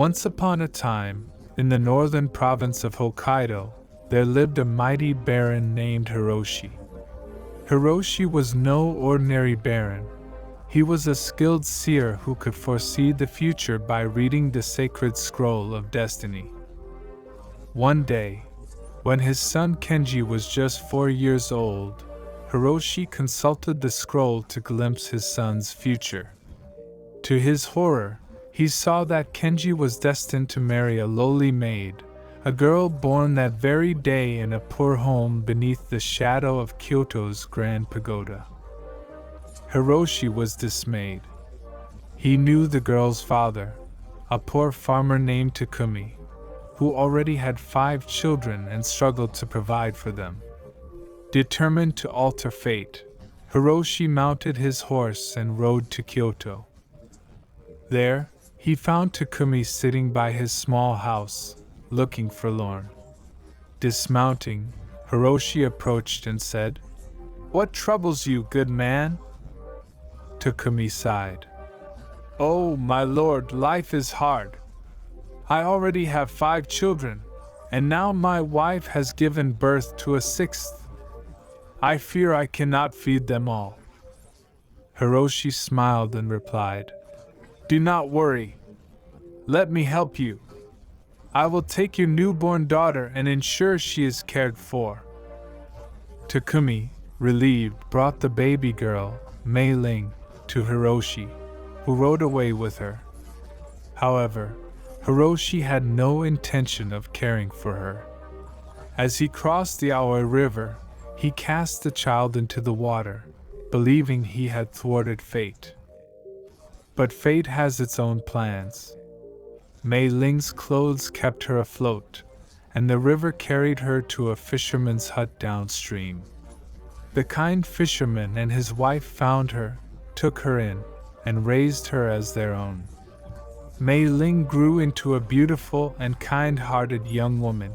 Once upon a time, in the northern province of Hokkaido, there lived a mighty baron named Hiroshi. Hiroshi was no ordinary baron. He was a skilled seer who could foresee the future by reading the sacred scroll of destiny. One day, when his son Kenji was just 4 years old, Hiroshi consulted the scroll to glimpse his son's future. To his horror, he saw that Kenji was destined to marry a lowly maid, a girl born that very day in a poor home beneath the shadow of Kyoto's Grand Pagoda. Hiroshi was dismayed. He knew the girl's father, a poor farmer named Takumi, who already had 5 children and struggled to provide for them. Determined to alter fate, Hiroshi mounted his horse and rode to Kyoto. There, he found Takumi sitting by his small house, looking forlorn. Dismounting, Hiroshi approached and said, "What troubles you, good man?" Takumi sighed. "Oh, my lord, life is hard. I already have 5 children, and now my wife has given birth to a 6th. I fear I cannot feed them all." Hiroshi smiled and replied, "Do not worry. Let me help you. I will take your newborn daughter and ensure she is cared for." Takumi, relieved, brought the baby girl, Mei Ling, to Hiroshi, who rode away with her. However, Hiroshi had no intention of caring for her. As he crossed the Aoi River, he cast the child into the water, believing he had thwarted fate. But fate has its own plans. Mei Ling's clothes kept her afloat, and the river carried her to a fisherman's hut downstream. The kind fisherman and his wife found her, took her in, and raised her as their own. Mei Ling grew into a beautiful and kind-hearted young woman.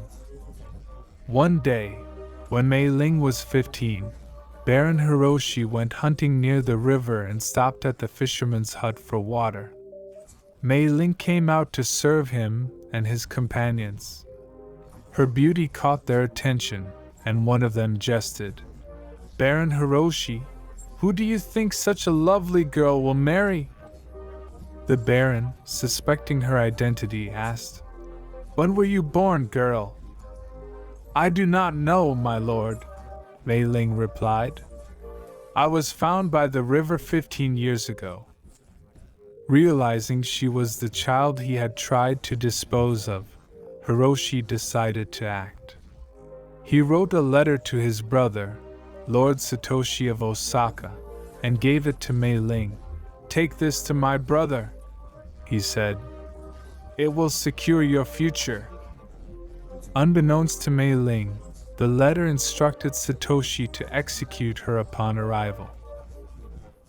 One day, when Mei Ling was 15, Baron Hiroshi went hunting near the river and stopped at the fisherman's hut for water. Mei Ling came out to serve him and his companions. Her beauty caught their attention, and one of them jested, "Baron Hiroshi, who do you think such a lovely girl will marry?" The Baron, suspecting her identity, asked, "When were you born, girl?" "I do not know, my lord," Mei Ling replied. "I was found by the river 15 years ago." Realizing she was the child he had tried to dispose of, Hiroshi decided to act. He wrote a letter to his brother, Lord Satoshi of Osaka, and gave it to Mei Ling. "Take this to my brother," he said. "It will secure your future." Unbeknownst to Mei Ling, the letter instructed Satoshi to execute her upon arrival.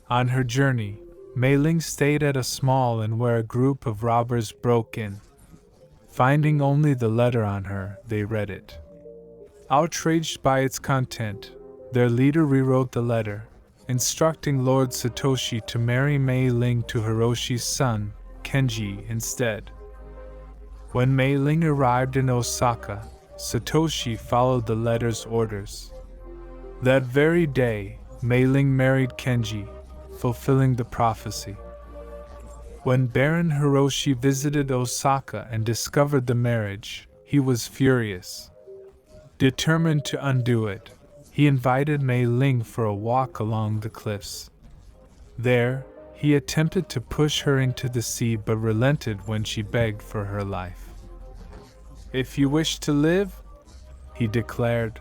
On her journey, Mei Ling stayed at a small inn where a group of robbers broke in. Finding only the letter on her, they read it. Outraged by its content, their leader rewrote the letter, instructing Lord Satoshi to marry Mei Ling to Hiroshi's son, Kenji, instead. When Mei Ling arrived in Osaka, Satoshi followed the letter's orders. That very day, Mei Ling married Kenji, fulfilling the prophecy. When Baron Hiroshi visited Osaka and discovered the marriage, he was furious. Determined to undo it, he invited Mei Ling for a walk along the cliffs. There, he attempted to push her into the sea but relented when she begged for her life. "If you wish to live," he declared,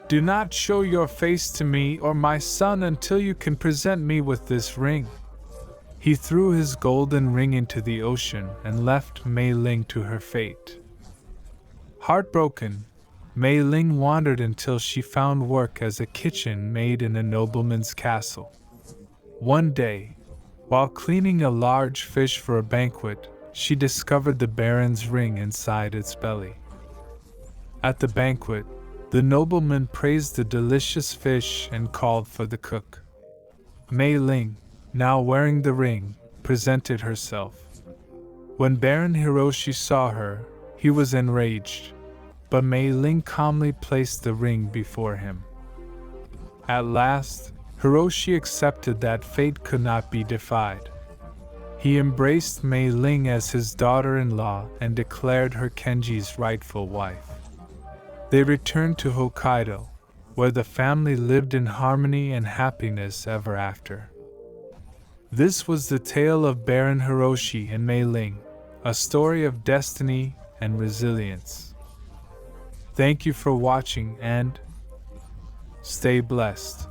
"do not show your face to me or my son until you can present me with this ring." He threw his golden ring into the ocean and left Mei Ling to her fate. Heartbroken, Mei Ling wandered until she found work as a kitchen maid in a nobleman's castle. One day, while cleaning a large fish for a banquet, she discovered the baron's ring inside its belly. At the banquet, the nobleman praised the delicious fish and called for the cook. Mei Ling, now wearing the ring, presented herself. When Baron Hiroshi saw her, he was enraged, but Mei Ling calmly placed the ring before him. At last, Hiroshi accepted that fate could not be defied. He embraced Mei Ling as his daughter-in-law and declared her Kenji's rightful wife. They returned to Hokkaido, where the family lived in harmony and happiness ever after. This was the tale of Baron Hiroshi and Mei Ling, a story of destiny and resilience. Thank you for watching and stay blessed.